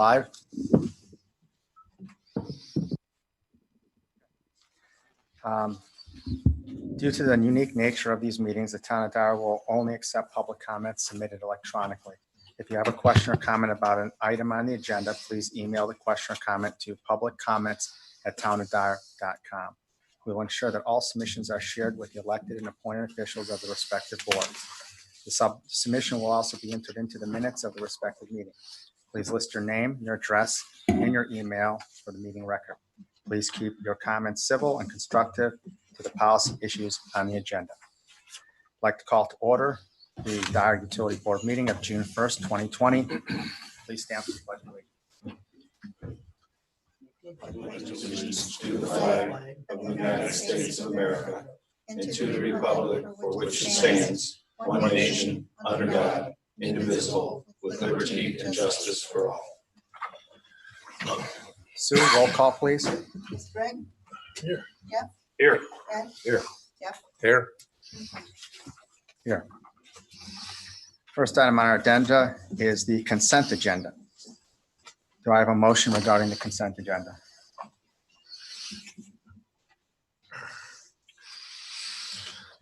live? Due to the unique nature of these meetings, the town of Dyer will only accept public comments submitted electronically. If you have a question or comment about an item on the agenda, please email the question or comment to publiccomments@townofdyer.com. We will ensure that all submissions are shared with the elected and appointed officials of the respective boards. The submission will also be entered into the minutes of the respective meeting. Please list your name, your address, and your email for the meeting record. Please keep your comments civil and constructive to the policy issues on the agenda. I'd like to call to order the Dyer Utility Board meeting of June 1st, 2020. Please stand for the pledge of allegiance. Allegiance to the flag of the United States of America and to the republic for which it stands, one nation, under God, indivisible, with liberty and justice for all. Sue, roll call, please. Mr. Greg? Here. Jeff? Here. Ed? Here. Jeff? Here. First item on our agenda is the consent agenda. Do I have a motion regarding the consent agenda?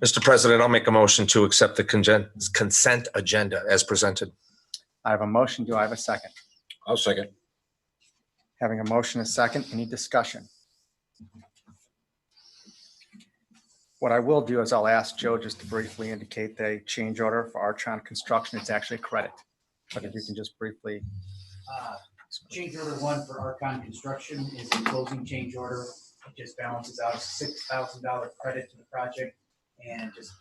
Mr. President, I'll make a motion to accept the consent agenda as presented. I have a motion. Do I have a second? I'll second. Having a motion, a second, any discussion? What I will do is I'll ask Joe just to briefly indicate the change order for Archon Construction. It's actually a credit, but if you can just briefly. Change order 1 for Archon Construction is a closing change order. It just balances out a $6,000 credit to the project and just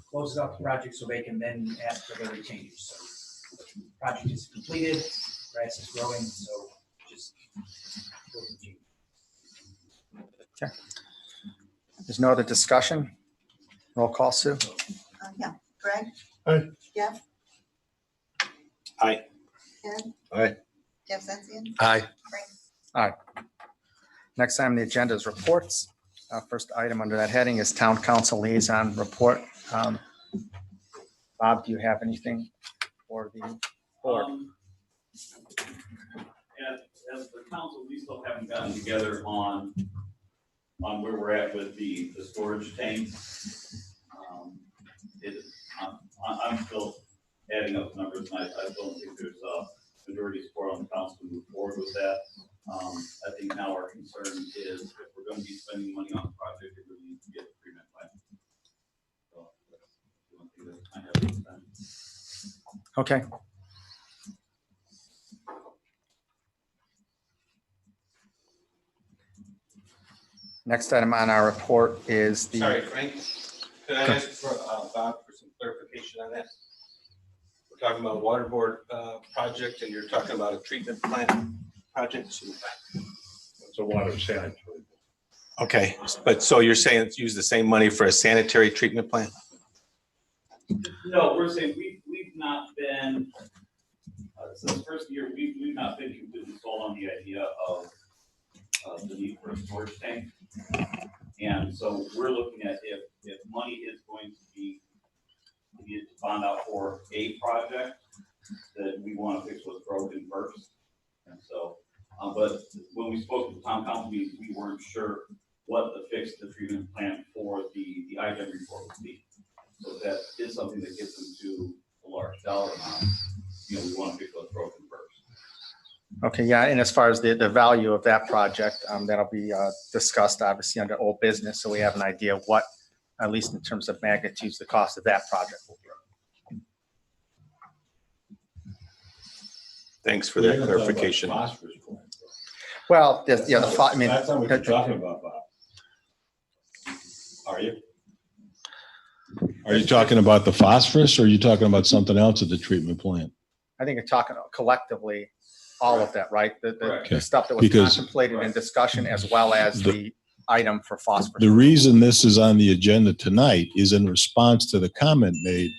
closes out the project so they can then ask for their retainers. So the project is completed, grass is growing, so just closing change. Okay. There's no other discussion. Roll call, Sue. Yeah. Greg? Aye. Jeff? Aye. Ed? Aye. Jeff Sensian? Aye. Frank? Next item on the agenda is reports. First item under that heading is Town Council Liaison Report. Bob, do you have anything for the board? As the council, we still haven't gotten together on where we're at with the storage tank. I'm still adding up numbers, and I don't think there's a majority support on the council to move forward with that. I think now our concern is if we're going to be spending money on the project, it really needs to get a treatment plant. So that's the one thing that I have to say. Okay. Next item on our report is the. Sorry, Frank, could I ask for Bob for some clarification on that? We're talking about a water board project and you're talking about a treatment plant project. It's a water sanitary. Okay, but so you're saying it's use the same money for a sanitary treatment plant? No, we're saying we've not been, since the first year, we've not been completely sold on the idea of the need for a storage tank. And so we're looking at if money is going to be needed to bond out for a project, that we want to fix what's broken first. And so, but when we spoke to the town council, we weren't sure what the fix the treatment plant for the IDEM report would be. So that is something that gets into a large dollar amount. You know, we want to fix what's broken first. Okay, yeah, and as far as the value of that project, that'll be discussed obviously under old business, so we have an idea of what, at least in terms of magnitudes, the cost of that project will be. Thanks for that clarification. Well, I mean, That's not what you're talking about, Bob. Are you? Are you talking about the phosphorus or are you talking about something else at the treatment plant? I think you're talking collectively, all of that, right? The Okay. stuff that was Because- contemplated in discussion as well as the item for phosphorus. The reason this is on the agenda tonight is in response to the comment made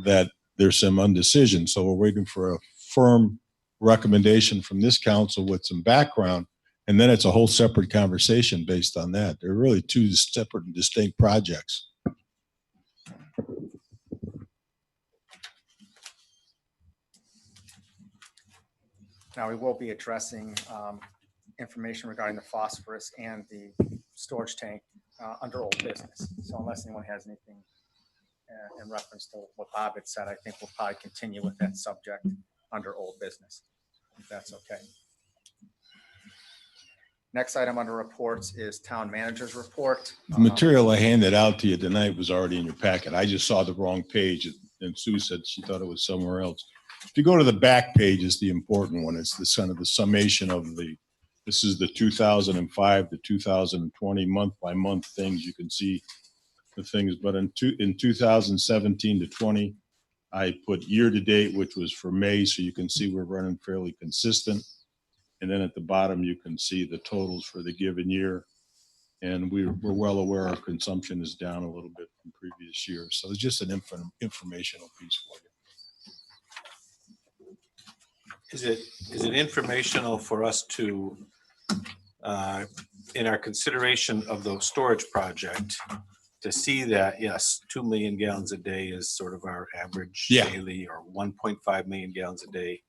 that there's some undecision. So we're waiting for a firm recommendation from this council with some background. And then it's a whole separate conversation based on that. They're really two separate and distinct projects. Now, we will be addressing information regarding the phosphorus and the storage tank under old business. So unless anyone has anything in reference to what Bob had said, I think we'll probably continue with that subject under old business, if that's okay. Next item under reports is town manager's report. The material I handed out to you tonight was already in your packet. I just saw the wrong page, and Sue said she thought it was somewhere else. If you go to the back page, is the important one. It's the kind of the summation of this is the 2005 to 2020 month by month things. You can see the things, but in 2017 to 20, I put year to date, which was for May, so you can see we're running fairly consistent. And then at the bottom, you can see the totals for the given year. And we're well aware our consumption is down a little bit from previous years. So it's just an informational piece for you. Is it informational for us to, in our consideration of the storage project, to see that, yes, 2 million gallons a day is sort of our average daily, or 1.5 million gallons a day?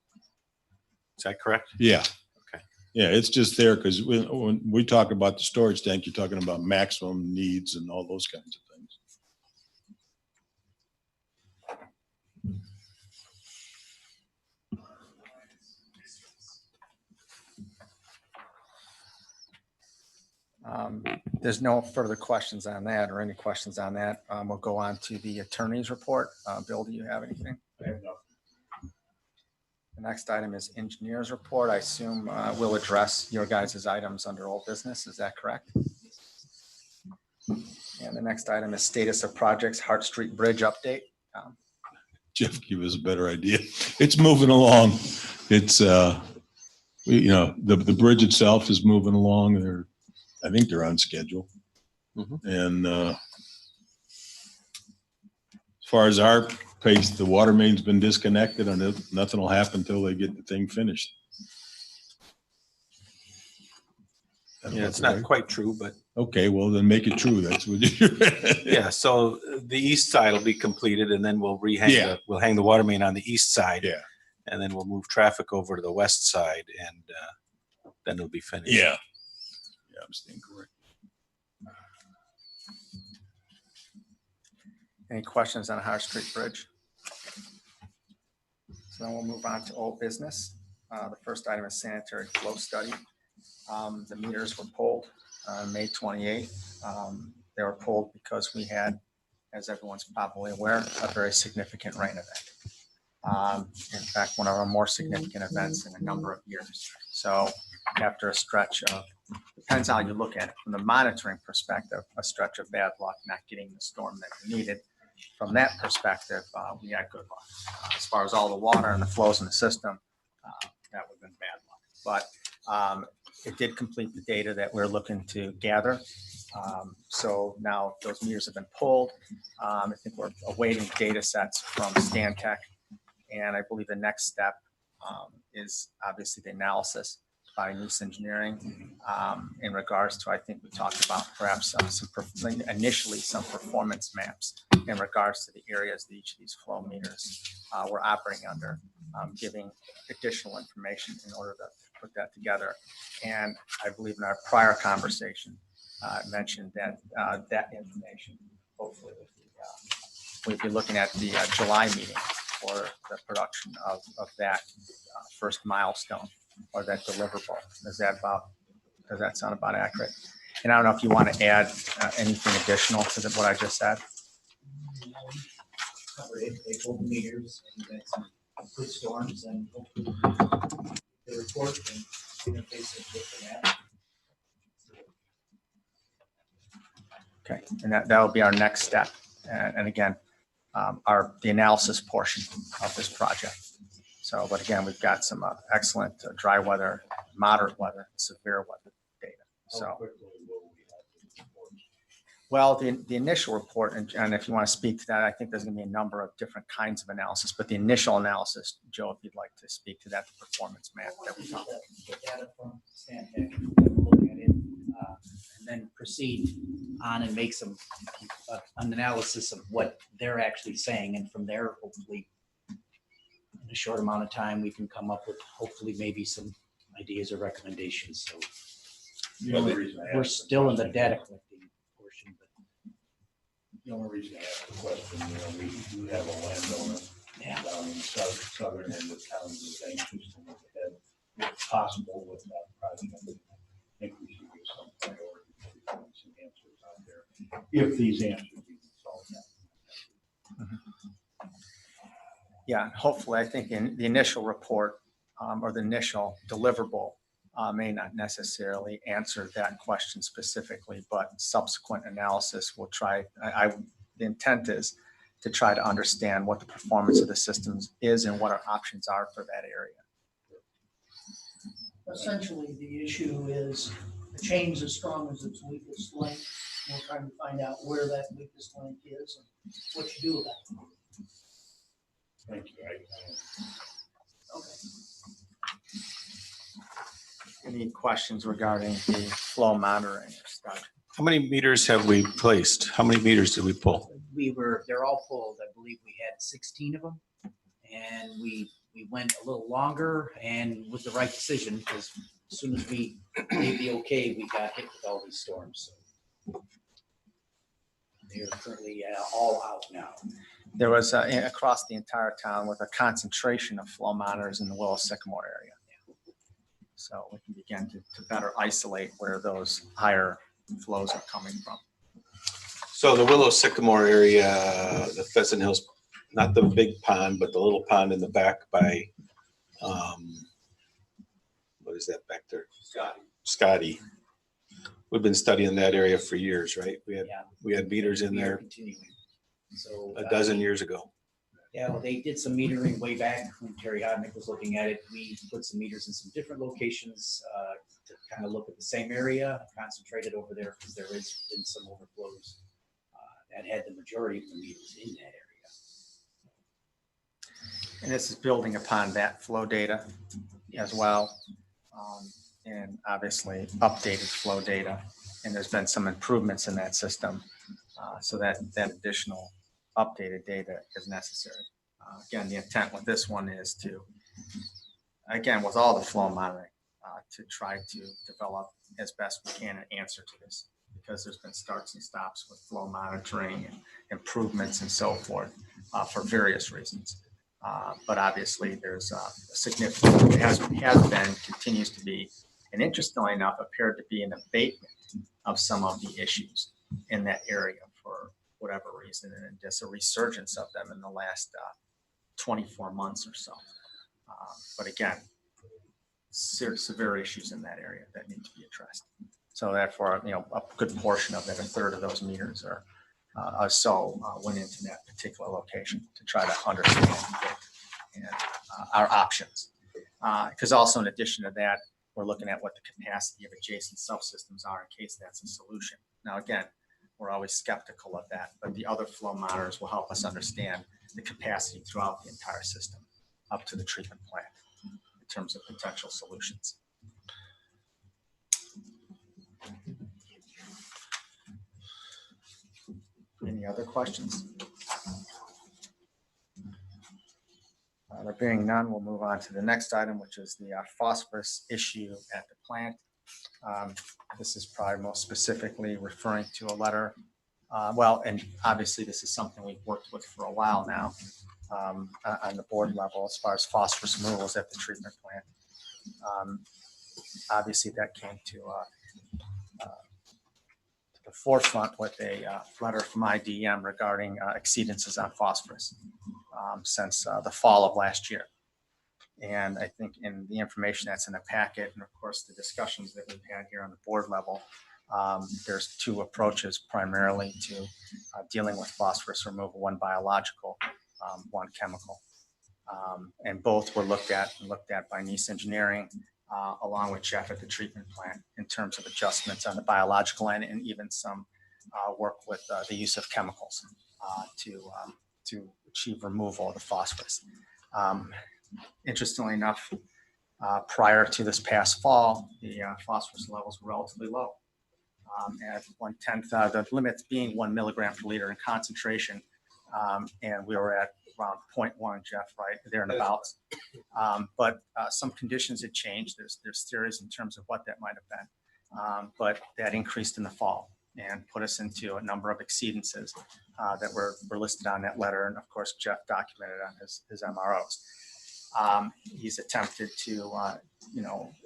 Is that correct? Yeah. Okay. Yeah, it's just there because when we talk about the storage tank, you're talking about maximum needs and all those kinds of things. There's no further questions on that or any questions on that. We'll go on to the attorney's report. Bill, do you have anything? I have nothing. The next item is engineer's report. I assume we'll address your guys' items under old business. Is that correct? And the next item is status of projects, Hart Street Bridge update. Jeff, give us a better idea. It's moving along. It's, the bridge itself is moving along. I think they're on schedule. Mhm. And as far as our pace, the water main's been disconnected and nothing will happen until they get the thing finished. Yeah, it's not quite true, but Okay, well, then make it true. That's what yeah, so the east side will be completed, and then we'll Yeah. we'll hang the water main on the east side. Yeah. And then we'll move traffic over to the west side, and then it'll be finished. Yeah. Yeah, I'm staying correct. Any questions on Hart Street Bridge? So then we'll move on to old business. The first item is sanitary flow study. The meters were pulled on May 28th. They were pulled because we had, as everyone's probably aware, a very significant rain event. In fact, one of our more significant events in a number of years. So after a stretch of, depends how you look at it, from the monitoring perspective, a stretch of bad luck, not getting the storm that we needed. From that perspective, we had good luck. As far as all the water and the flows in the system, that would have been bad luck. But it did complete the data that we're looking to gather. So now those meters have been pulled. I think we're awaiting data sets from Stantec. And I believe the next step is obviously the analysis by Noose Engineering in regards to, I think we talked about perhaps initially some performance maps in regards to the areas that each of these flow meters were operating under, giving additional information in order to put that together. And I believe in our prior conversation, I mentioned that that information, hopefully, we'll be looking at the July meeting for the production of that first milestone or that deliverable. Does that sound about accurate? And I don't know if you want to add anything additional to what I just said. Covered it. They pulled the meters and had some good storms, and hopefully the report and interface it with the map. Okay, and that will be our next step. And again, the analysis portion of this project. So, but again, we've got some excellent dry weather, moderate weather, severe weather data. So, well, the initial report, and if you want to speak to that, I think there's going to be a number of different kinds of analysis, but the initial analysis, Joe, if you'd like to speak to that, the performance map that we talked about. The data from Stantec, look at it, and then proceed on and make some an analysis of what they're actually saying, and from there, hopefully, a short amount of time, we can come up with hopefully maybe some ideas or recommendations. So The only reason I we're asked the still in the question- data collecting portion, but The only reason I asked the question, we do have a landowner yeah. down in the southern end of town who's anxious to move ahead, if possible, with that project. I think we should give some priority to find some answers out there, if these answers can solve that. Yeah, hopefully, I think in the initial report or the initial deliverable may not necessarily answer that question specifically, but subsequent analysis will try. The intent is to try to understand what the performance of the systems is and what our options are for that area. Essentially, the issue is the chain's as strong as its weakest link. We're trying to find out where that weakest link is and what you do with that. Thank you. Okay. Any questions regarding the flow monitoring or stuff? How many meters have we placed? How many meters did we pull? They're all pulled. I believe we had 16 of them. And we went a little longer and with the right decision, because as soon as we gave the okay, we got hit with all these storms. So they're currently all out now. There was across the entire town with a concentration of flow monitors in the Willow Sycamore area. So we can begin to better isolate where those higher flows are coming from. So the Willow Sycamore area, the Pheasant Hills, not the big pond, but the little pond in the back by, what is that back there? Scotty. We've been studying that area for years, right? Yeah. We had meters in We are there continuing. So a dozen years ago. Yeah, well, they did some metering way back when Terry Hodnick was looking at it. We put some meters in some different locations to kind of look at the same area, concentrated over there because there has been some overflows that had the majority of the meters in that area. And this is building upon that flow data as well. And obviously updated flow data. And there's been some improvements in that system. So that additional updated data is necessary. Again, the intent with this one is to, again, with all the flow monitoring, to try to develop as best we can an answer to this, because there's been starts and stops with flow monitoring and improvements and so forth for various reasons. But obviously there's a significant, it has been, continues to be, and interestingly enough, appeared to be an abatement of some of the issues in that area for whatever reason, and just a resurgence of them in the last 24 months or so. But again, severe issues in that area that need to be addressed. So therefore, a good portion of it, a third of those meters are went into that particular location to try to understand and our options. Because also in addition to that, we're looking at what the capacity of adjacent subsystems are in case that's a solution. Now, again, we're always skeptical of that, but the other flow monitors will help us understand the capacity throughout the entire system up to the treatment plant in terms of potential solutions. Any other questions? There being none, we'll move on to the next item, which is the phosphorus issue at the plant. This is probably most specifically referring to a letter. And obviously this is something we've worked with for a while now on the board level as far as phosphorus removals at the treatment plant. Obviously that came to the forefront with a letter from IDM regarding exceedances on phosphorus since the fall of last year. And I think in the information that's in the packet, and of course the discussions that we've had here on the board level, there's two approaches primarily to dealing with phosphorus removal, one biological, one chemical. And both were looked at by Nice Engineering, along with Jeff at the treatment plant in terms of adjustments on the biological end, and even some work with the use of chemicals to achieve removal of the phosphorus. Interestingly enough, prior to this past fall, the phosphorus levels were relatively low. At 1/10, the limits being 1 milligram per liter in concentration, And we were at around 0.1, Jeff, right there and about. But some conditions had changed. There's theories in terms of what that might have been. But that increased in the fall and put us into a number of exceedances that were listed on that letter. And of course, Jeff documented on his MROs. He's attempted to,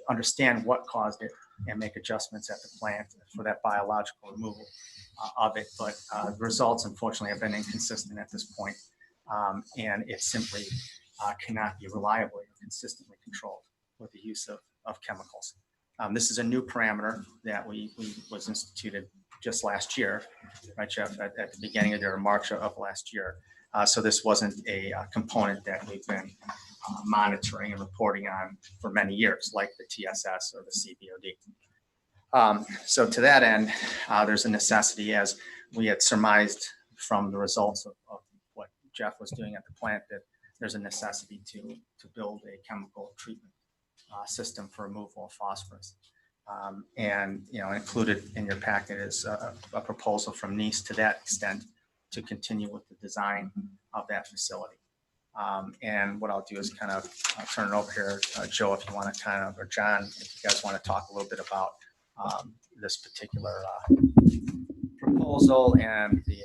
understand what caused it and make adjustments at the plant for that biological removal of it. But the results, unfortunately, have been inconsistent at this point. And it simply cannot be reliably or consistently controlled with the use of chemicals. This is a new parameter that was instituted just last year, right, Jeff, at the beginning of March of last year. So this wasn't a component that we've been monitoring and reporting on for many years, like the TSS or the CBOD. So to that end, there's a necessity, as we had surmised from the results of what Jeff was doing at the plant, that there's a necessity to build a chemical treatment system for removal of phosphorus. And included in your packet is a proposal from NICE to that extent to continue with the design of that facility. And what I'll do is kind of turn it over here, Joe, if you want to or John, if you guys want to talk a little bit about this particular proposal and the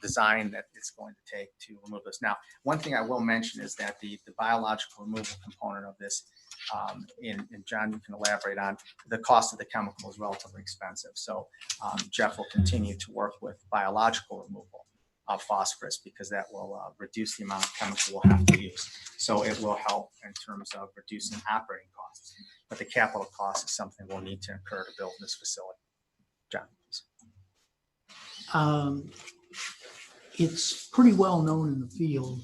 design that it's going to take to remove this. Now, one thing I will mention is that the biological removal component of this, and John, you can elaborate on, the cost of the chemical is relatively expensive. So Jeff will continue to work with biological removal of phosphorus because that will reduce the amount of chemical we'll have to use. So it will help in terms of reducing operating costs. But the capital cost is something we'll need to incur to build this facility. John, please. It's pretty well known in the field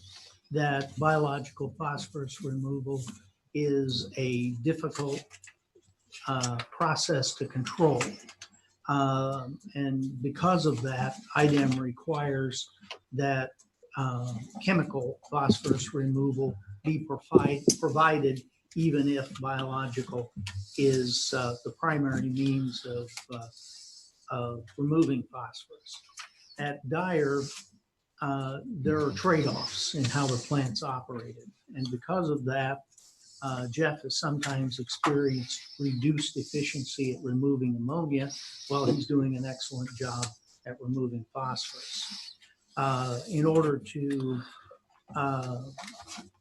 that biological phosphorus removal is a difficult process to control. And because of that, IDEM requires that chemical phosphorus removal be provided even if biological is the primary means of removing phosphorus. At Dyer, there are trade-offs in how the plant's operated. And because of that, Jeff has sometimes experienced reduced efficiency at removing ammonia while he's doing an excellent job at removing phosphorus. In order to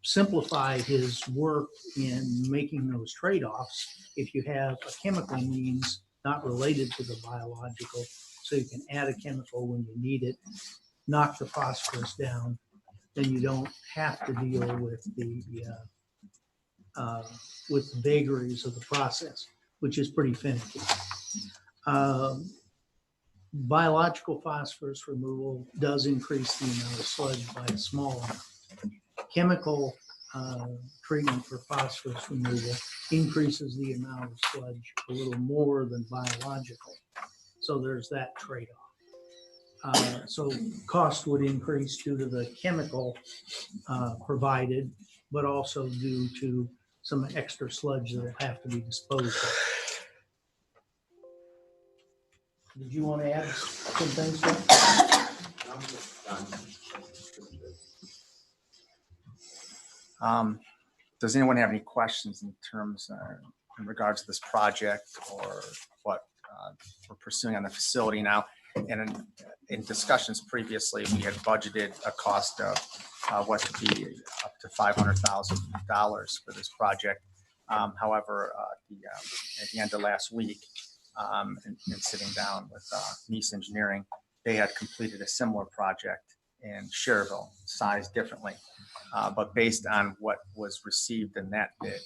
simplify his work in making those trade-offs, if you have a chemical means not related to the biological, so you can add a chemical when you need it, knock the phosphorus down, then you don't have to deal with the vagaries of the process, which is pretty finicky. Biological phosphorus removal does increase the amount of sludge by a small amount. Chemical treatment for phosphorus removal increases the amount of sludge a little more than biological. So there's that trade-off. So cost would increase due to the chemical provided, but also due to some extra sludge that will have to be disposed of. Did you want to add some things? Does anyone have any questions in terms in regards to this project or what we're pursuing on the facility now? And in discussions previously, we had budgeted a cost of what could be up to $500,000 for this project. However, at the end of last week, and sitting down with NICE Engineering, they had completed a similar project in Cherville, sized differently. But based on what was received in that bid,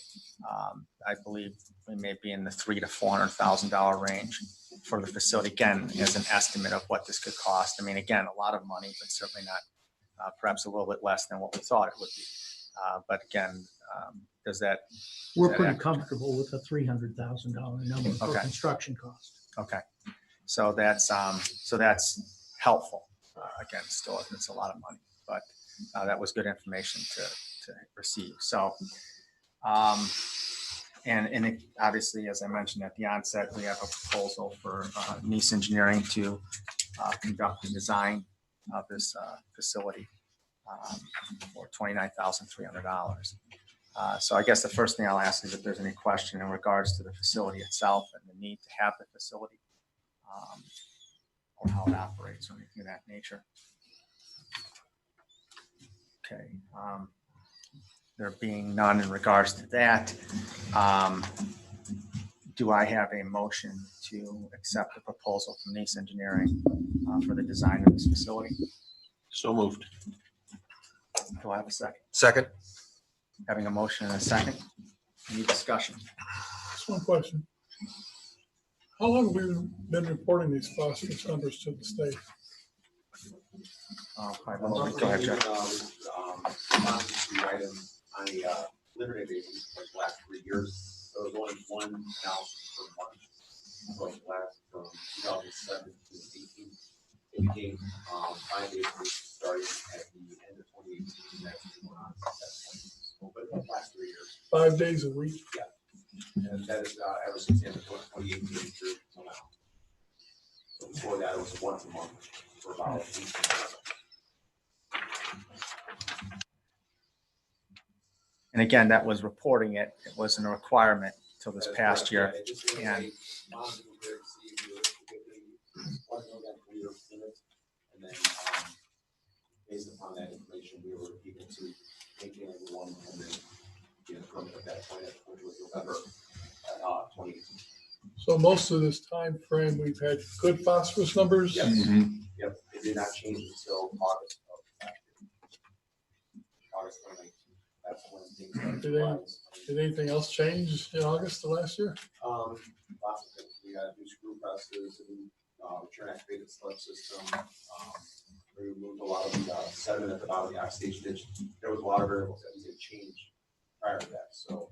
I believe we may be in the $300,000 to $400,000 range for the facility, again, as an estimate of what this could cost. I mean, again, a lot of money, but certainly not, perhaps a little bit less than what we thought it would be. But again, does that? We're pretty comfortable with a $300,000 number for Okay. construction cost. Okay, so that's helpful. Again, still, it's a lot of money, but that was good information to receive. So, and it, obviously, as I mentioned at the onset, we have a proposal for NICE Engineering to conduct the design of this facility for $29,300. So I guess the first thing I'll ask is if there's any question in regards to the facility itself and the need to have the facility, or how it operates or anything of that nature. Okay. There being none in regards to that, do I have a motion to accept the proposal from Nice Engineering for the design of this facility? So moved. Do I have a second? Second? Having a motion and a second. Any discussion? Just one question. How long have we been reporting these phosphorus numbers to the state? Go ahead, Jeff. Items on the limited basis, like the last 3 years. So it was only one analysis per month. So it last from 2007 to 2018. It became 5 days a week starting at the end of 2018. And that's been going on since that point. So, but the last 3 years. 5 days a week? And that is ever since the end of 2018 through till now. So before that, it was once a month for about 18 months. And again, that was reporting it. It wasn't a requirement till this past year. And then based upon that information, we were able to maintain everyone and then get a permit at that point, which was November 2018. So most of this time frame, we've had good phosphorus numbers? Yes. Yep, it did not change until August of last year. August 2019. That's when things started to rise. Did anything else change in August of last year? Lots of things. We had new screw presses, a new return activated slip system. We removed a lot of the sediment at the bottom of the oxidation ditch. There was a lot of variables that we had changed prior to that. So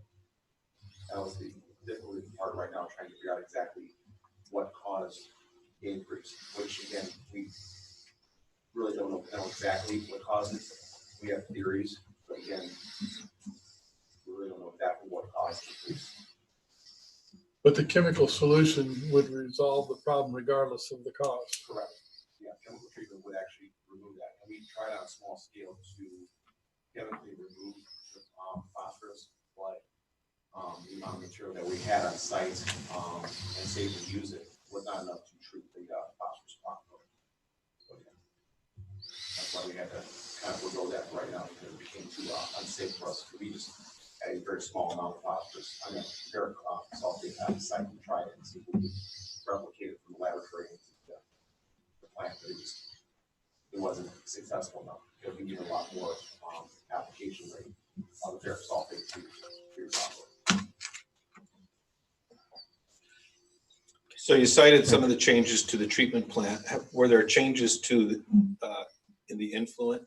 that was the difficult part right now, trying to figure out exactly what caused the increase, which again, we really don't know exactly what caused it. We have theories, but again, we really don't know exactly what caused the increase. But the chemical solution would resolve the problem regardless of the cause. Correct. Yeah, chemical treatment would actually remove that. And we tried on a small scale to chemically remove the phosphorus, but the amount of material that we had on site and safely use it was not enough to treat the phosphorus problem. So, yeah. That's why we had to kind of forego that right now because it became too unsafe for us. We just had a very small amount of phosphorus. I mean, ferric sulfate on site and tried it and see if we could replicate it from the laboratory into the plant, but it wasn't successful enough because we need a lot more application rate of the ferric sulfate to your software. So you cited some of the changes to the treatment plant. Were there changes to in the influent?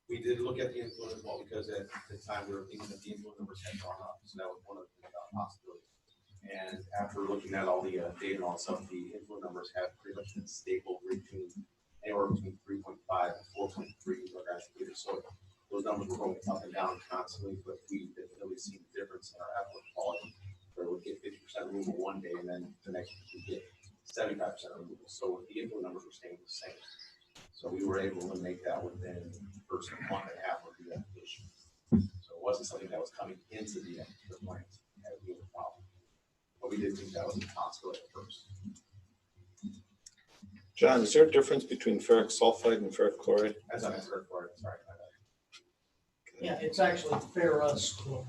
We did look at the influent as well because at the time we were thinking that the influent numbers had gone up, so that was one of the possibilities. And after looking at all the data and all stuff, the influent numbers have pretty much been stable between anywhere between 3.5 and 4.3 milligrams per liter. So those numbers were going up and down constantly, but we didn't really see the difference in our effluent quality. Where we get 50% removal one day, and then the next week we get 75% removal. So the influent numbers were staying the same. So we were able to eliminate that within the first month and a half of the application. So it wasn't something that was coming into the plant as being a problem. But we did think that was a possibility at first. John, is there a difference between ferric sulfide and ferric chloride? As I meant ferric chloride, sorry. Yeah, it's actually ferrous chloride.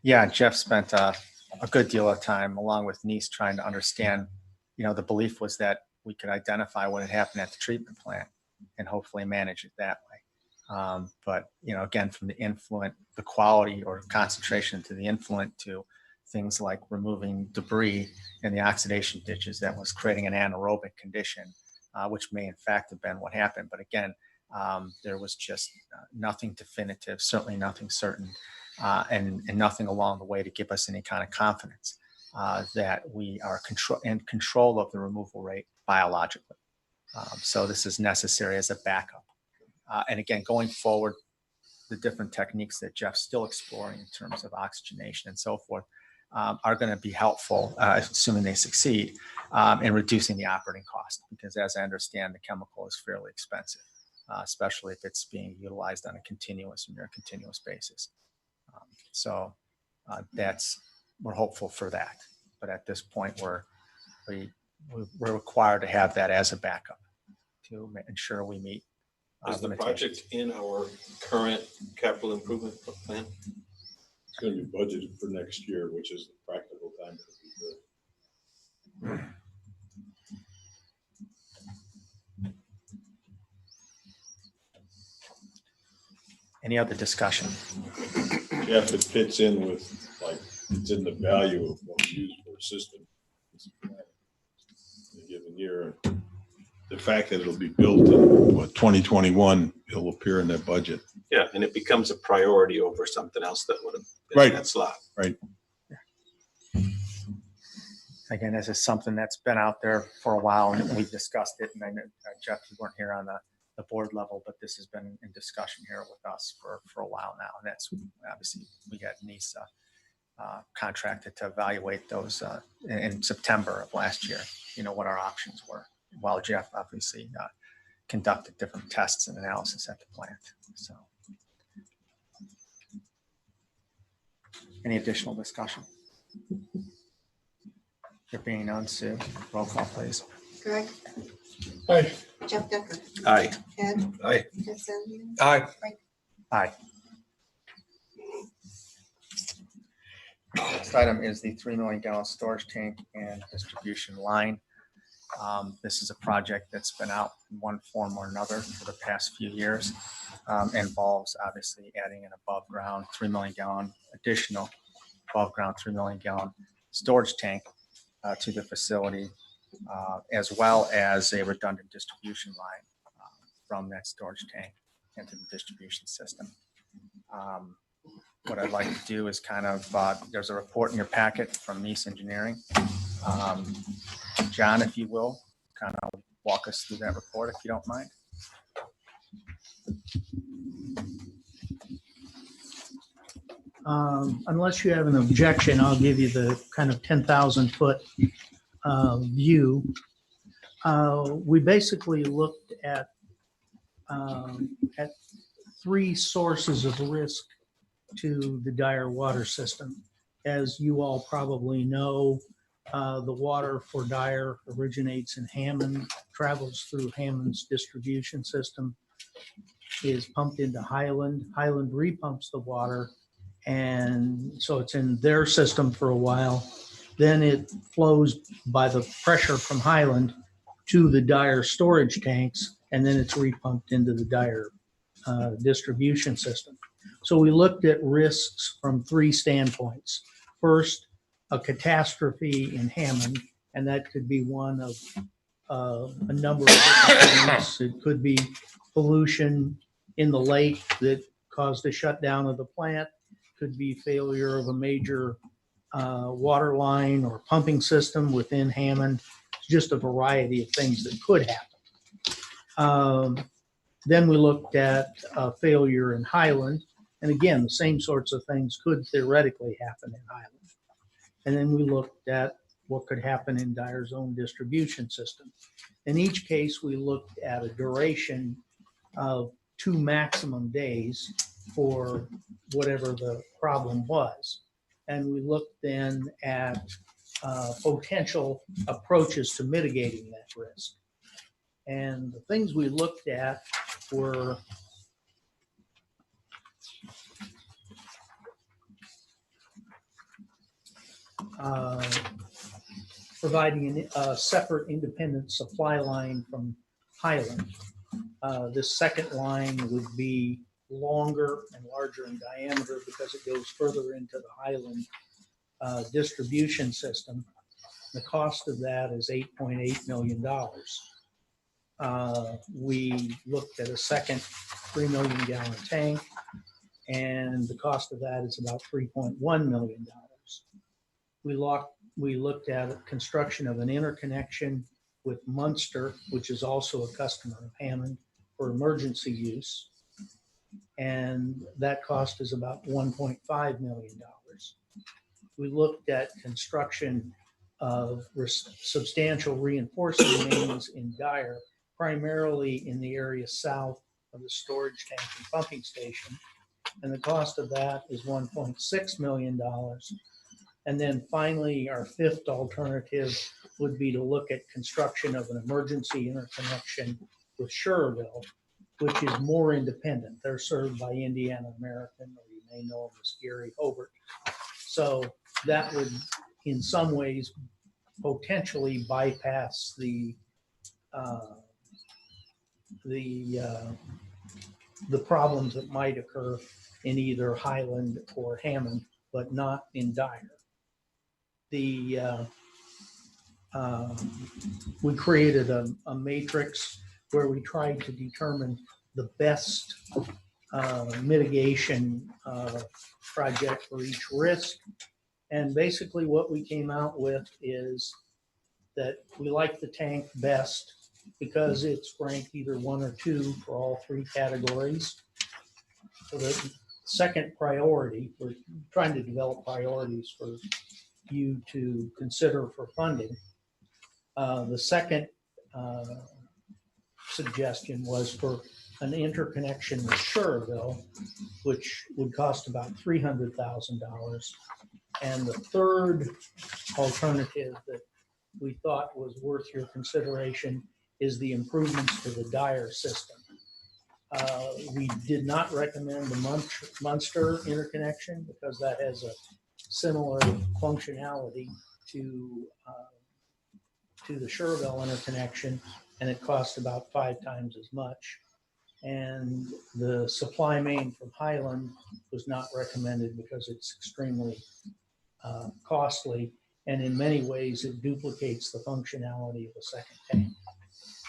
Yeah, Jeff spent a good deal of time along with Nice trying to understand, the belief was that we could identify what had happened at the treatment plant and hopefully manage it that way. But, again, from the influent, the quality or concentration to the influent to things like removing debris in the oxidation ditches that was creating an anaerobic condition, which may in fact have been what happened. But again, there was just nothing definitive, certainly nothing certain. And nothing along the way to give us any kind of confidence that we are in control of the removal rate biologically. So this is necessary as a backup. And again, going forward, the different techniques that Jeff's still exploring in terms of oxygenation and so forth, are going to be helpful, assuming they succeed, in reducing the operating cost. Because as I understand, the chemical is fairly expensive, especially if it's being utilized on a continuous and near continuous basis. So we're hopeful for that. But at this point, we're required to have that as a backup to ensure we meet Is the limitations. project in our current capital improvement plan? It's going to be budgeted for next year, which is the practical time to be built. Any other discussion? Yeah, if it fits in with, like, it's in the value of what we use for a system in a given year. The fact that it'll be built in, 2021, it'll appear in their budget. Yeah, and it becomes a priority over something else that would have been Right. in that slot. Right. Again, this is something that's been out there for a while, and we've discussed it. And I know, Jeff, you weren't here on the board level, but this has been in discussion here with us for a while now. And that's obviously, we got NISA contracted to evaluate those in September of last year, what our options were, while Jeff obviously conducted different tests and analysis at the plant. So, any additional discussion? There being none, Sue, roll call, please. Greg, Aye. Jeff Decker, Aye. Ed, Aye. Jeff Sandian, Aye. Aye. Next item is the 3 million gallon storage tank and distribution line. This is a project that's been out in one form or another for the past few years. Involves obviously adding an above ground 3 million gallon additional above ground 3 million gallon storage tank to the facility, as well as a redundant distribution line from that storage tank into the distribution system. What I'd like to do is kind of, there's a report in your packet from NISA Engineering. John, if you will, kind of walk us through that report, if you don't mind. Unless you have an objection, I'll give you the kind of 10,000 foot view. We basically looked at three sources of risk to the Dyer water system. As you all probably know, the water for Dyer originates in Hammond, travels through Hammond's distribution system, is pumped into Highland. Highland repumps the water, and so it's in their system for a while. Then it flows by the pressure from Highland to the Dyer storage tanks, and then it's repumped into the Dyer distribution system. So we looked at risks from three standpoints. First, a catastrophe in Hammond, and that could be one of a number of different things. It could be pollution in the lake that caused the shutdown of the plant. Could be failure of a major water line or pumping system within Hammond. It's just a variety of things that could happen. Then we looked at failure in Highland. And again, the same sorts of things could theoretically happen in Highland. And then we looked at what could happen in Dyer's own distribution system. In each case, we looked at a duration of 2 maximum days for whatever the problem was. And we looked then at potential approaches to mitigating that risk. And the things we looked at were providing a separate independent supply line from Highland. This second line would be longer and larger in diameter because it goes further into the Highland distribution system. The cost of that is $8.8 million. We looked at a second 3 million gallon tank, and the cost of that is about $3.1 million. We looked at construction of an interconnection with Munster, which is also a customer of Hammond, for emergency use. And that cost is about $1.5 million. we looked at construction of substantial reinforcing mains in Dyer, primarily in the area south of the storage tank and pumping station. And the cost of that is $1.6 million. And then finally, our fifth alternative would be to look at construction of an emergency interconnection with Sherrville, which is more independent. They're served by Indiana American, or you may know them as Gary Hobart. So that would, in some ways, potentially bypass the problems that might occur in either Highland or Hammond, but not in Dyer. We created a matrix where we tried to determine the best mitigation project for each risk. And basically what we came out with is that we like the tank best because it's ranked either 1 or 2 for all 3 categories. So the second priority, we're trying to develop priorities for you to consider for funding. The second suggestion was for an interconnection with Sherrville, which would cost about $300,000. And the third alternative that we thought was worth your consideration is the improvements to the Dyer system. We did not recommend the Munster interconnection because that has a similar functionality to the Sherrville interconnection, and it costs about 5 times as much. And the supply main from Highland was not recommended because it's extremely costly, and in many ways it duplicates the functionality of a second tank.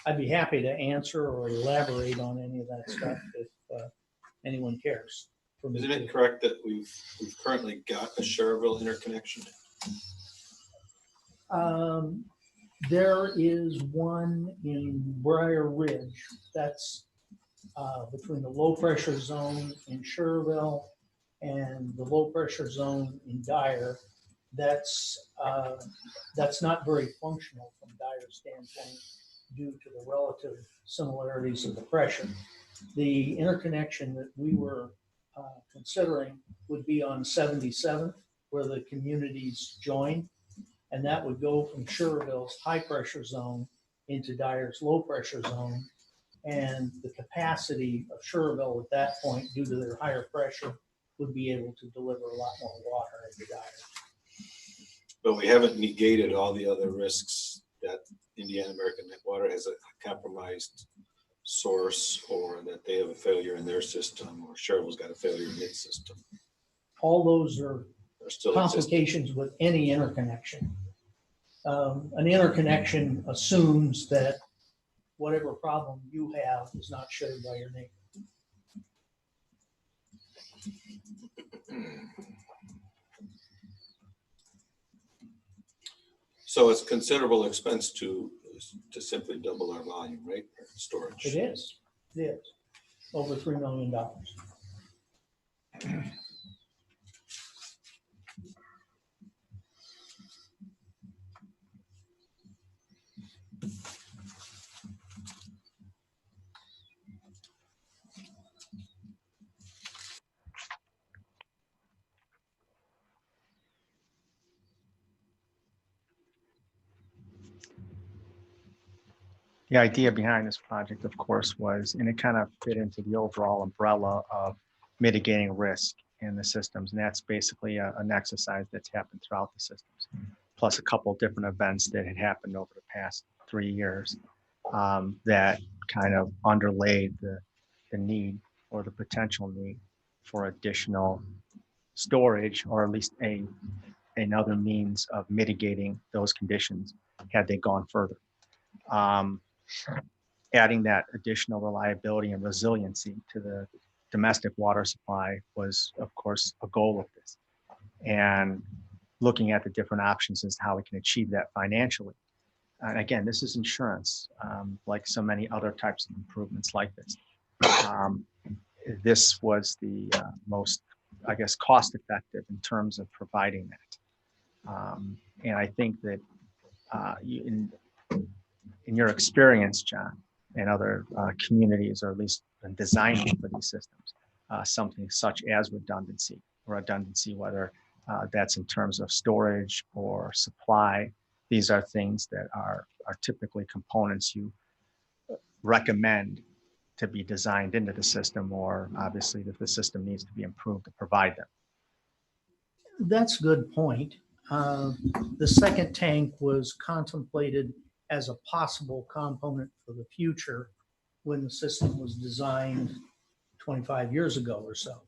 I'd be happy to answer or elaborate on any of that stuff if anyone cares. Isn't it correct that we've currently got a Sherrville interconnection? There is one in Briar Ridge. That's between the low pressure zone in Sherrville and the low pressure zone in Dyer. That's not very functional from Dyer's standpoint due to the relative similarities of the pressure. The interconnection that we were considering would be on 77th, where the communities join, and that would go from Sherrville's high pressure zone into Dyer's low pressure zone. And the capacity of Sherrville at that point, due to their higher pressure, would be able to deliver a lot more water into Dyer. But we haven't negated all the other risks that Indiana American Water has a compromised source, or that they have a failure in their system, or Sherrville's got a failure in its system. All those are Still complications with any interconnection. An interconnection assumes that whatever problem you have is not shared by your neighbor. So it's considerable expense to simply double our volume, right? Storage. It is. It is. Over $3 million. The idea behind this project, of course, was, and it kind of fit into the overall umbrella of mitigating risk in the systems. And that's basically an exercise that's happened throughout the systems, plus a couple of different events that had happened over the past 3 years that kind of underlaid the need or the potential need for additional storage, or at least another means of mitigating those conditions had they gone further. Adding that additional reliability and resiliency to the domestic water supply was, of course, a goal of this. And looking at the different options as to how we can achieve that financially. And again, this is insurance, like so many other types of improvements like this. This was the most, I guess, cost effective in terms of providing that. And I think that in your experience, John, in other communities, or at least in designing for these systems, something such as redundancy, whether that's in terms of storage or supply, these are things that are typically components you recommend to be designed into the system, or obviously that the system needs to be improved to provide them. That's a good point. The second tank was contemplated as a possible component for the future when the system was designed 25 years ago or so.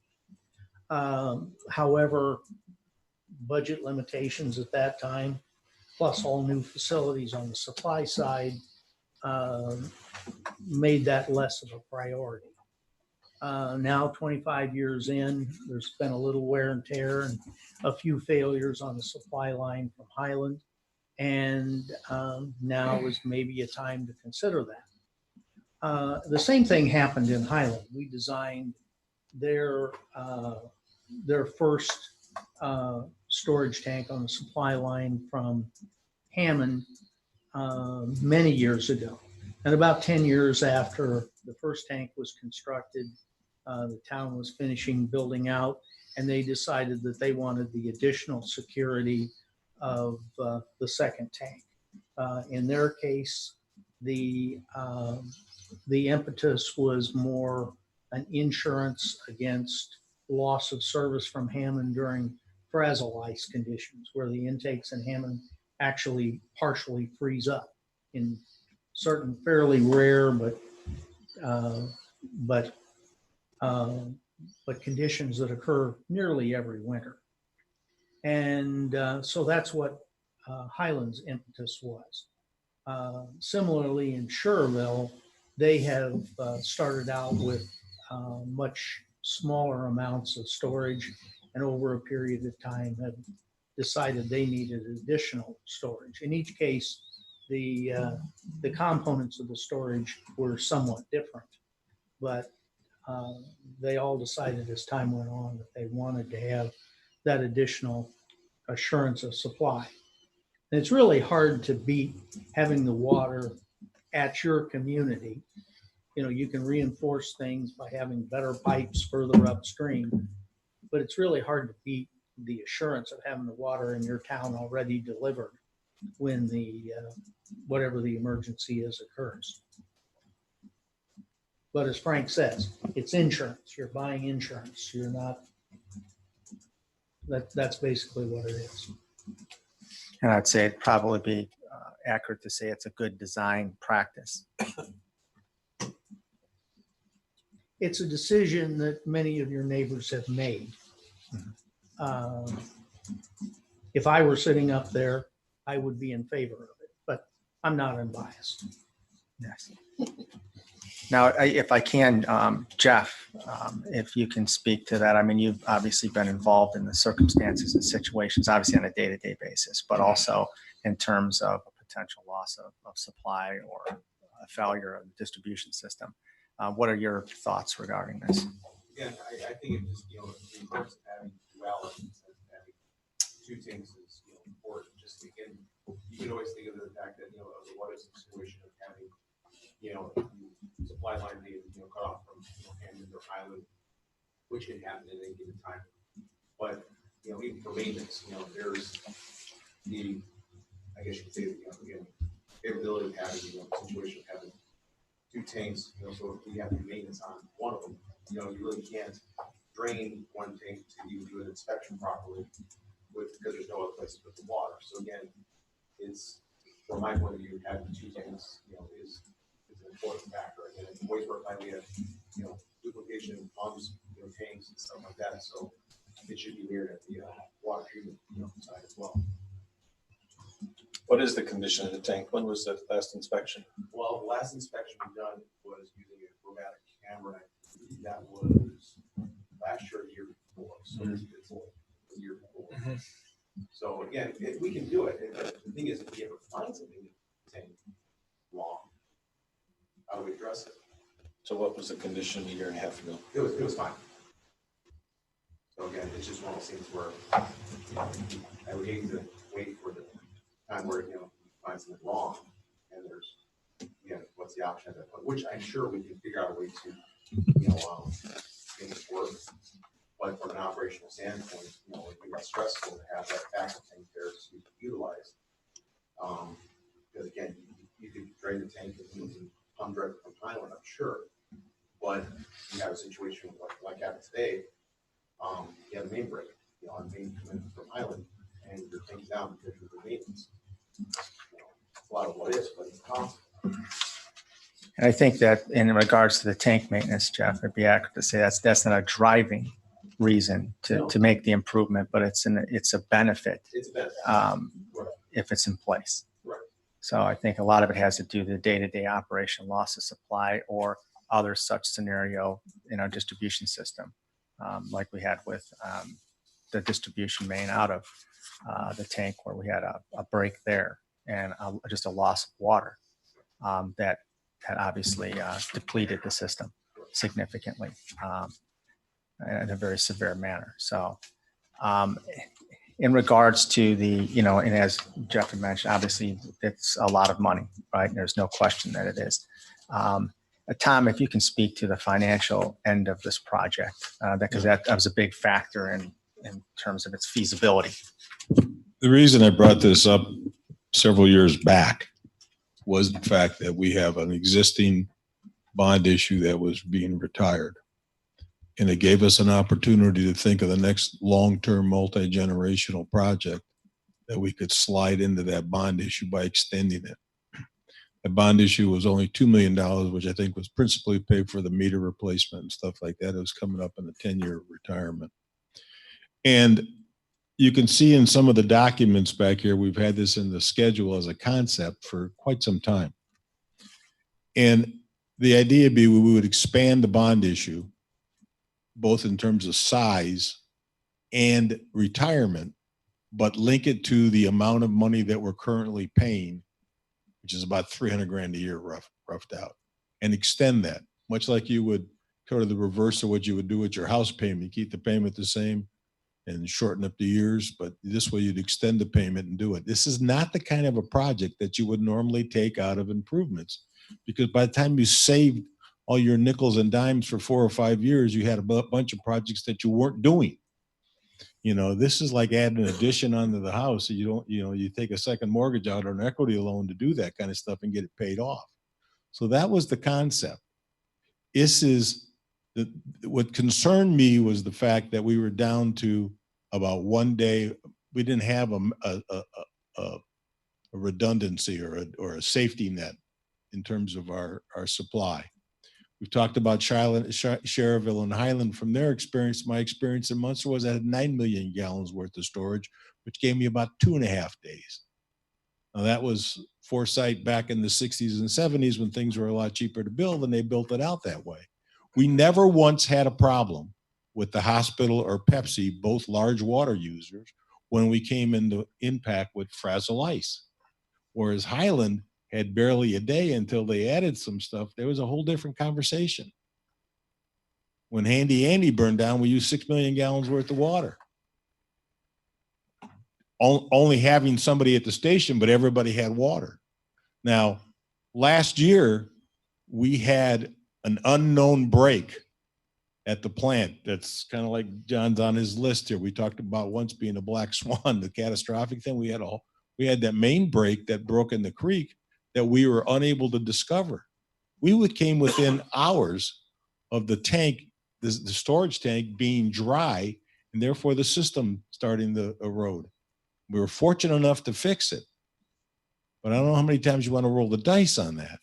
However, budget limitations at that time, plus all new facilities on the supply side, made that less of a priority. Now, 25 years in, there's been a little wear and tear and a few failures on the supply line from Highland. And now is maybe a time to consider that. The same thing happened in Highland. We designed their first storage tank on the supply line from Hammond many years ago. And about 10 years after the first tank was constructed, the town was finishing building out, and they decided that they wanted the additional security of the second tank. In their case, the impetus was more an insurance against loss of service from Hammond during frazzle ice conditions, where the intakes in Hammond actually partially freeze up in certain fairly rare but conditions that occur nearly every winter. And so that's what Highland's impetus was. Similarly, in Schererville, they have started out with much smaller amounts of storage, and over a period of time have decided they needed additional storage. In each case, the components of the storage were somewhat different, but they all decided as time went on that they wanted to have that additional assurance of supply. And it's really hard to beat having the water at your community. You know, you can reinforce things by having better pipes further upstream, but it's really hard to beat the assurance of having the water in your town already delivered when the whatever the emergency is occurs. But as Frank says, it's insurance. You're buying insurance. You're not. That's basically what it is. And I'd say it'd probably be accurate to say it's a good design practice. It's a decision that many of your neighbors have made. If I were sitting up there, I would be in favor of it, but I'm not unbiased. Yes. Now, if I can, Jeff, if you can speak to that. I mean, you've obviously been involved in the circumstances and situations, obviously on a day-to-day basis, but also in terms of a potential loss of supply or a failure of the distribution system. What are your thoughts regarding this? Again, I think it just, the importance of having duality, having two things is, important. Just again, you can always think of the fact that, of the what if situation of having, supply line being, cut off from, Hammond or Highland, which can happen at any given time. But, even for maintenance, there's the, I guess you could say, again, favorability of having, situation of having two tanks, so if we have to do maintenance on one of them, you really can't drain one tank to even do an inspection properly because there's no other place to put the water. So again, it's, from my point of view, having two tanks, is an important factor. And in the wastewater plant, we have, duplication pumps, tanks and stuff like that. So it should be mirrored at the water treatment, side as well. What is the condition of the tank? When was the last inspection? Well, the last inspection we done was using a chromatic camera. That was last year, or the year before. So it's a year before. So again, if we can do it, the thing is, if we ever find something that's wrong, how do we address it? So what was the condition a year and a half ago? It was fine. So again, it's just one of those things where I would hate to wait for the time where, you find something wrong and there's, what's the option at that point, which I'm sure we can figure out a way to, make it work. But from an operational standpoint, it'd be less stressful to have that backup tank there to utilize. Because again, you could drain the tank and you can pump directly from Highland, I'm sure. But you have a situation like happened today, you have a main break, on main coming from Highland, and your tank's down because of the maintenance. It's a lot of what is, but it's possible. And I think that in regards to the tank maintenance, Jeff, it'd be accurate to say that's not a driving reason to make the improvement, but it's a benefit. It's a benefit. Right. If it's in place. Right. So I think a lot of it has to do with the day-to-day operation, loss of supply, or other such scenario in our distribution system, like we had with the distribution main out of the tank, where we had a break there and just a loss of water that obviously depleted the system significantly in a very severe manner. So in regards to the, and as Jeff had mentioned, obviously it's a lot of money, right? And there's no question that it is. Tom, if you can speak to the financial end of this project, because that was a big factor in terms of its feasibility. The reason I brought this up several years back was the fact that we have an existing bond issue that was being retired. And it gave us an opportunity to think of the next long-term multi-generational project that we could slide into that bond issue by extending it. The bond issue was only $2 million, which I think was principally paid for the meter replacement and stuff like that. It was coming up in a 10-year retirement. And you can see in some of the documents back here, we've had this in the schedule as a concept for quite some time. And the idea would be we would expand the bond issue, both in terms of size and retirement, but link it to the amount of money that we're currently paying, which is about 300 grand a year roughed out, and extend that, much like you would go to the reverse of what you would do with your house payment. You keep the payment the same and shorten up the years, but this way you'd extend the payment and do it. This is not the kind of a project that you would normally take out of improvements, because by the time you saved all your nickels and dimes for 4 or 5 years, you had a bunch of projects that you weren't doing. This is like adding an addition onto the house. So you don't, you take a second mortgage out or an equity loan to do that kind of stuff and get it paid off. So that was the concept. What concerned me was the fact that we were down to about 1 day. We didn't have a redundancy or a safety net in terms of our supply. We've talked about Cherville and Highland. From their experience, my experience in Munster was I had 9 million gallons worth of storage, which gave me about 2.5 days. Now that was foresight back in the 60s and 70s when things were a lot cheaper to build, and they built it out that way. We never once had a problem with the hospital or Pepsi, both large water users, when we came into impact with Frazzle Ice. Whereas Highland had barely a day until they added some stuff. There was a whole different conversation. When Handy Andy burned down, we used 6 million gallons worth of water. Only having somebody at the station, but everybody had water. Now, last year, we had an unknown break at the plant. That's kind of like John's on his list here. We talked about once being a black swan, the catastrophic thing. We had that main break that broke in the creek that we were unable to discover. We came within hours of the tank, the storage tank being dry, and therefore the system starting to erode. We were fortunate enough to fix it, but I don't know how many times you want to roll the dice on that.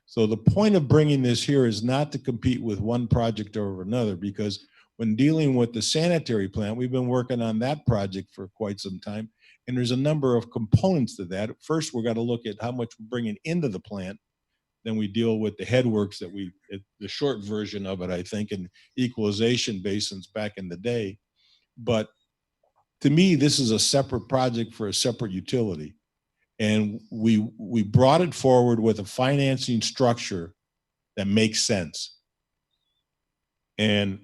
So the point of bringing this here is not to compete with one project over another, because when dealing with the sanitary plant, we've been working on that project for quite some time, and there's a number of components to that. First, we've got to look at how much we're bringing into the plant. Then we deal with the headworks the short version of it, I think, and equalization basins back in the day. But to me, this is a separate project for a separate utility. And we brought it forward with a financing structure that makes sense. And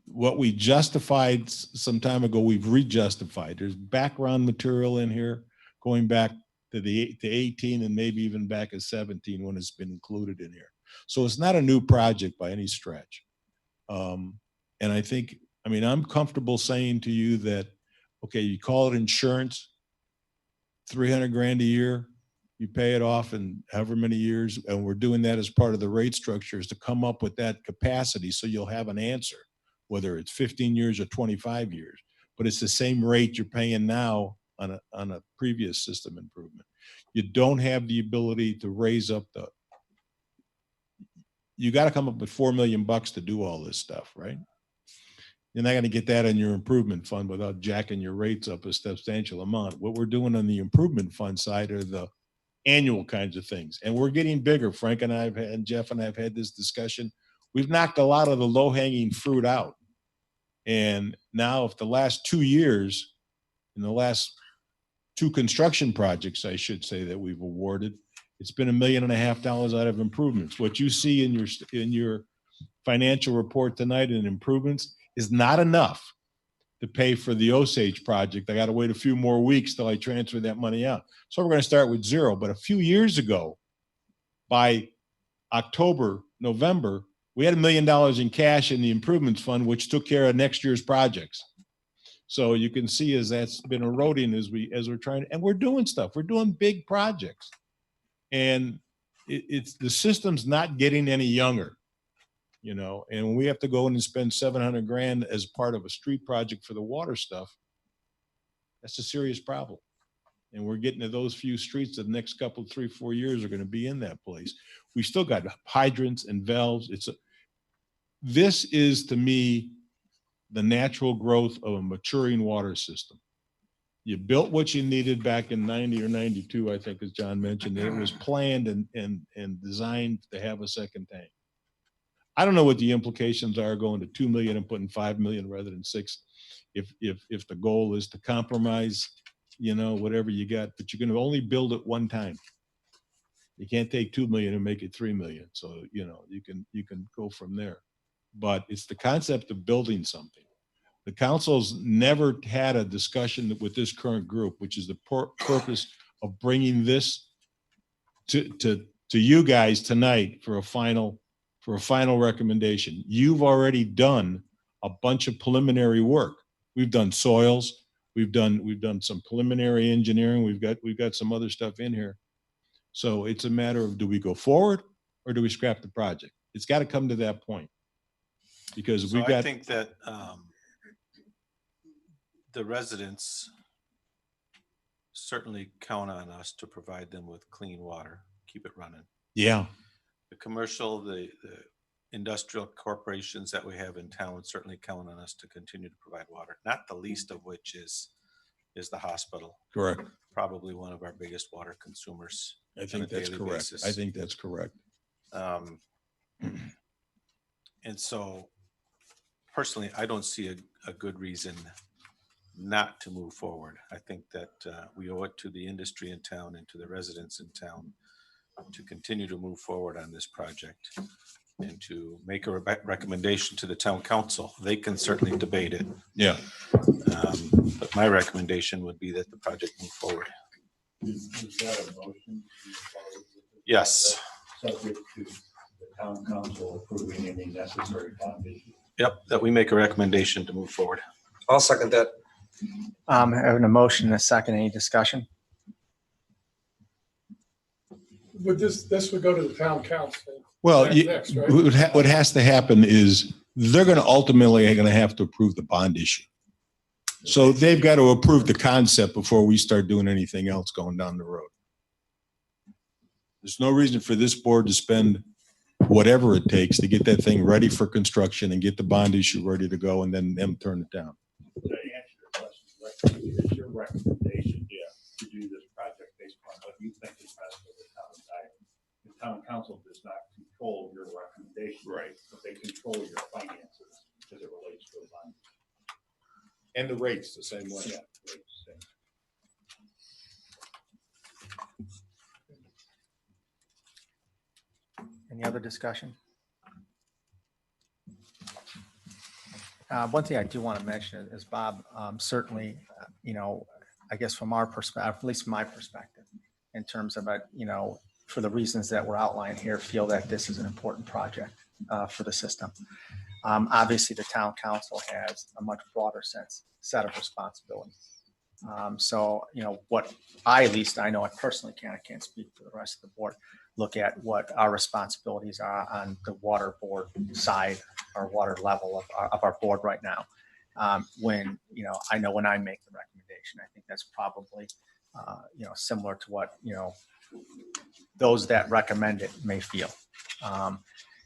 what we justified some time ago, we've rejustified. There's background material in here going back to the 18 and maybe even back to 17 when it's been included in here. So it's not a new project by any stretch. And I think, I mean, I'm comfortable saying to you that, okay, you call it insurance, 300 grand a year, you pay it off in however many years, and we're doing that as part of the rate structures to come up with that capacity so you'll have an answer, whether it's 15 years or 25 years. But it's the same rate you're paying now on a previous system improvement. You don't have the ability to raise up you got to come up with $4 million to do all this stuff, right? You're not going to get that in your improvement fund without jacking your rates up a substantial amount. What we're doing on the improvement fund side are the annual kinds of things. And we're getting bigger. Frank and I and Jeff and I have had this discussion. We've knocked a lot of the low hanging fruit out. And now if the last 2 years, in the last 2 construction projects, I should say, that we've awarded, it's been $1.5 million out of improvements. What you see in your financial report tonight in improvements is not enough to pay for the Osage project. I got to wait a few more weeks till I transfer that money out. So we're going to start with 0. But a few years ago, by October, November, we had $1 million in cash in the improvements fund, which took care of next year's projects. So you can see as that's been eroding as we're trying, and we're doing stuff. We're doing big projects, and it's the system's not getting any younger. You know, and when we have to go in and spend 700 grand as part of a street project for the water stuff, that's a serious problem. And we're getting to those few streets that the next couple, 3, 4 years are going to be in that place. We still got hydrants and valves. This is to me, the natural growth of a maturing water system. You built what you needed back in 90 or 92, I think, as John mentioned. It was planned and designed to have a second tank. I don't know what the implications are going to 2 million and putting 5 million rather than 6. If the goal is to compromise, you know, whatever you got, but you can only build it one time. You can't take 2 million and make it 3 million. So, you know, you can go from there. But it's the concept of building something. The council's never had a discussion with this current group, which is the purpose of bringing this to you guys tonight for a final recommendation. You've already done a bunch of preliminary work. We've done soils. We've done some preliminary engineering. We've got some other stuff in here. So it's a matter of, do we go forward or do we scrap the project? It's got to come to that point, because So I think that the residents certainly count on us to provide them with clean water, keep it running. Yeah. The commercial, the industrial corporations that we have in town certainly count on us to continue to provide water, not the least of which is the hospital. Correct. Probably one of our biggest water consumers. I think that's correct. Basis. I think that's correct. And so personally, I don't see a good reason not to move forward. I think that we owe it to the industry in town and to the residents in town to continue to move forward on this project and to make a recommendation to the town council. They can certainly debate it. Yeah. But my recommendation would be that the project move forward. Is that a motion? Yes. Subject to the town council approving any necessary bond issue. Yep, that we make a recommendation to move forward. I'll second that. Having a motion and a second, any discussion? Would this would go to the town council? Well, Next, right? what has to happen is they're going to ultimately have to approve the bond issue. So they've got to approve the concept before we start doing anything else going down the road. There's no reason for this board to spend whatever it takes to get that thing ready for construction and get the bond issue ready to go, and then them turn it down. To answer your question, is your recommendation, to do this project based on what you think is best for the town side? The town council does not control your recommendation, right? But they control your finances as it relates to the bond. And the rates the same way. Yeah, rates, same. Any other discussion? One thing I do want to mention is Bob, certainly, I guess from our perspective, at least my perspective, in terms of, for the reasons that were outlined here, feel that this is an important project for the system. Obviously, the town council has a much broader set of responsibilities. So, what at least I know I personally I can't speak for the rest of the board, look at what our responsibilities are on the water board side or water level of our board right now. When, I know when I make the recommendation, I think that's probably, similar to what, those that recommend it may feel.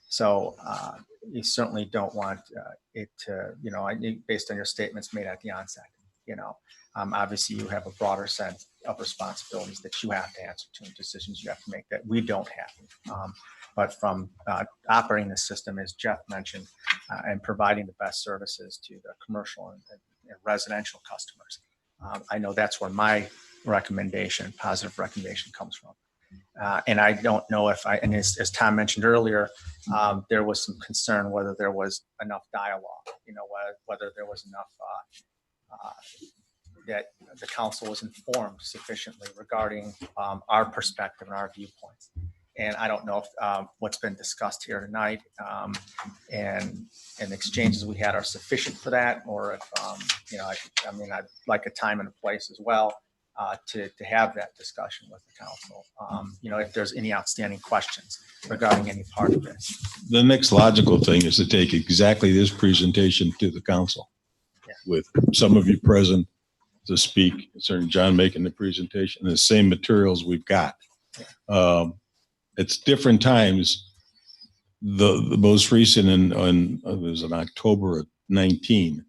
So you certainly don't want it to, based on your statements made at the onset, obviously you have a broader set of responsibilities that you have to answer to and decisions you have to make that we don't have. But from operating the system, as Jeff mentioned, and providing the best services to the commercial and residential customers, I know that's where my positive recommendation comes from. And I don't know if and as Tom mentioned earlier, there was some concern whether there was enough dialogue, whether there was enough that the council was informed sufficiently regarding our perspective and our viewpoints. And I don't know if what's been discussed here tonight and the exchanges we had are sufficient for that, or if, I'd like a time and a place as well to have that discussion with the council. If there's any outstanding questions regarding any part of this. The next logical thing is to take exactly this presentation to the council with some of you present to speak, certainly John making the presentation, the same materials we've got. It's different times. The most recent it was in October of 19.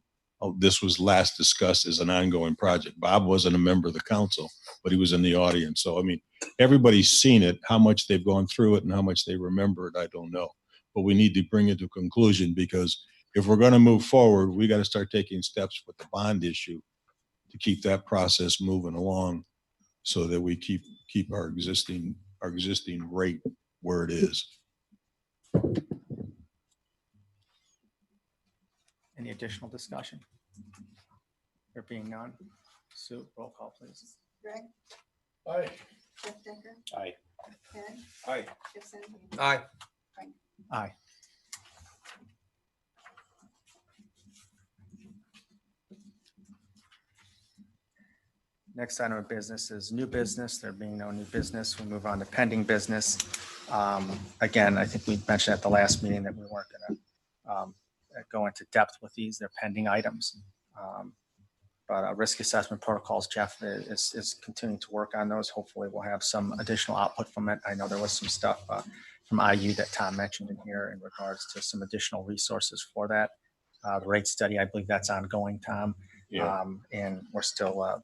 This was last discussed as an ongoing project. Bob wasn't a member of the council, but he was in the audience. So, everybody's seen it. How much they've gone through it and how much they remember it, I don't know. But we need to bring it to conclusion, because if we're going to move forward, we got to start taking steps with the bond issue to keep that process moving along so that we keep our existing rate where it is. Any additional discussion? There being none, Sue, roll call, please. Greg, Aye. Jeff Decker, Aye. Ed, Aye. Jeff Sandy. Aye. Aye. Next item of business is new business. There being no new business, we move on to pending business. Again, I think we mentioned at the last meeting that we weren't going to go into depth with these. They're pending items. But risk assessment protocols, Jeff is continuing to work on those. Hopefully we'll have some additional output from it. I know there was some stuff from IU that Tom mentioned in here in regards to some additional resources for that. The rate study, I believe that's ongoing, Tom. Yeah. And we're still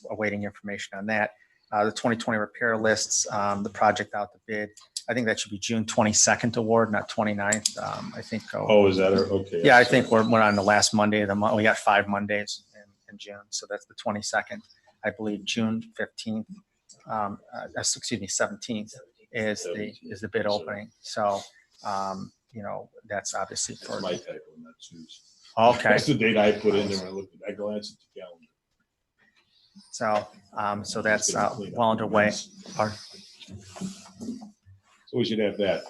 awaiting information on that. The 2020 repair lists, the project out to bid, I think that should be June 22nd award, not 29th. I think. Oh, is that okay? Yeah, I think we're on the last Monday of the month. We got 5 Mondays in June, so that's the 22nd. I believe June 15th, 17th is the bid opening. So, that's obviously for. That's my typo, not Sue's. Okay. That's the date I put in there when I glanced at the calendar. So that's well underway. Pardon? So we should have that.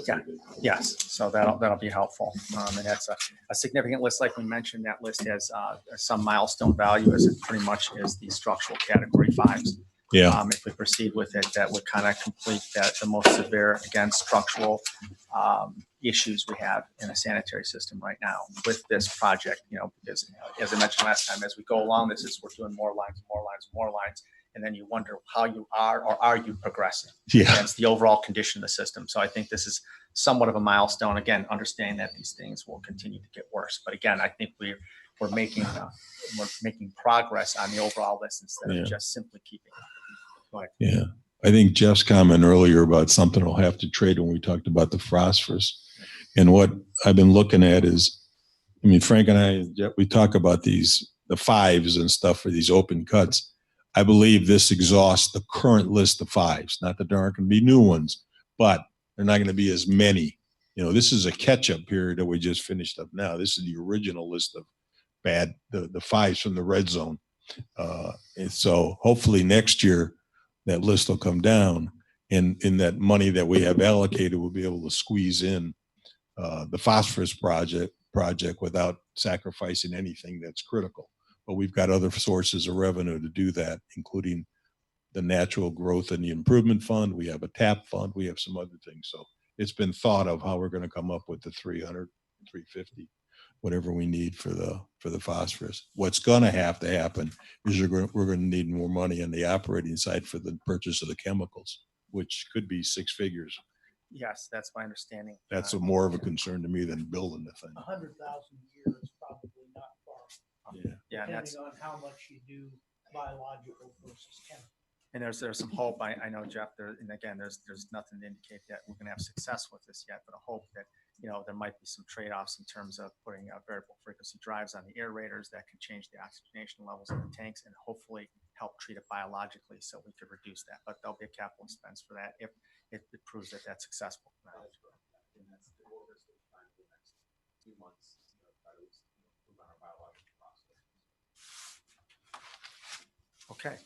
Yeah. Yes, so that'll be helpful. And that's a significant list. Like we mentioned, that list has some milestone value, as it pretty much is the structural category 5s. Yeah. If we proceed with it, that would kind of complete the most severe, again, structural issues we have in a sanitary system right now with this project. Because as I mentioned last time, as we go along, we're doing more lines, and then you wonder how you are or are you progressing against the overall condition of the system. So I think this is somewhat of a milestone. Again, understanding that these things will continue to get worse, but again, I think we're making progress on the overall list instead of just simply keeping it. Yeah, I think Jeff's comment earlier about something we'll have to trade when we talked about the phosphorus, and what I've been looking at is, Frank and I, Jeff, we talk about the 5s and stuff for these open cuts. I believe this exhausts the current list of 5s. Not that there aren't going to be new ones, but they're not going to be as many This is a catch-up period that we just finished up now. This is the original list of the fives from the red zone. And so hopefully next year, that list will come down, and in that money that we have allocated, we'll be able to squeeze in the phosphorus project without sacrificing anything that's critical. But we've got other sources of revenue to do that, including the natural growth and the improvement fund. We have a TAP fund. We have some other things. So it's been thought of how we're going to come up with the 300, 350, whatever we need for the phosphorus. What's going to happen is we're going to need more money on the operating side for the purchase of the chemicals, which could be six figures. Yes, that's my understanding. That's more of a concern to me than building the thing. 100,000 a year is probably not far, Yeah, and that's, depending on how much you do biological versus chemical. and there's some hope. I know, Jeff, and again, there's nothing to indicate that we're gonna have success with this yet, but a hope that, there might be some trade-offs in terms of putting variable frequency drives on the aerators that can change the oxygenation levels in the tanks and hopefully help treat it biologically so we could reduce that. But there'll be a capital expense for that if it proves that that's successful. That's correct. And that's the goal is to try for the next 2 months, try to improve on our biological process. Okay.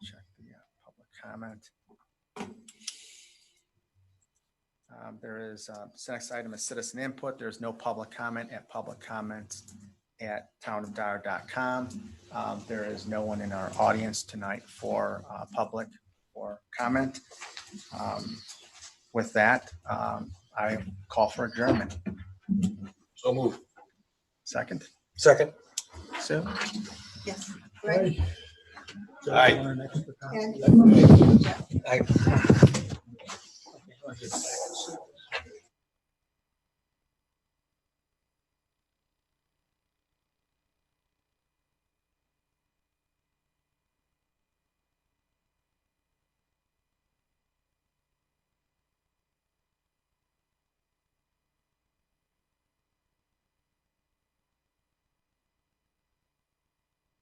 Check the public comment. There is, this next item is citizen input. There's no public comment at publiccomments@townofdyer.com. There is no one in our audience tonight for public or comment. With that, I call for adjournment. So move. Second, Second. Sue? Yes. Greg? Aye. Ed? Aye. Jeff?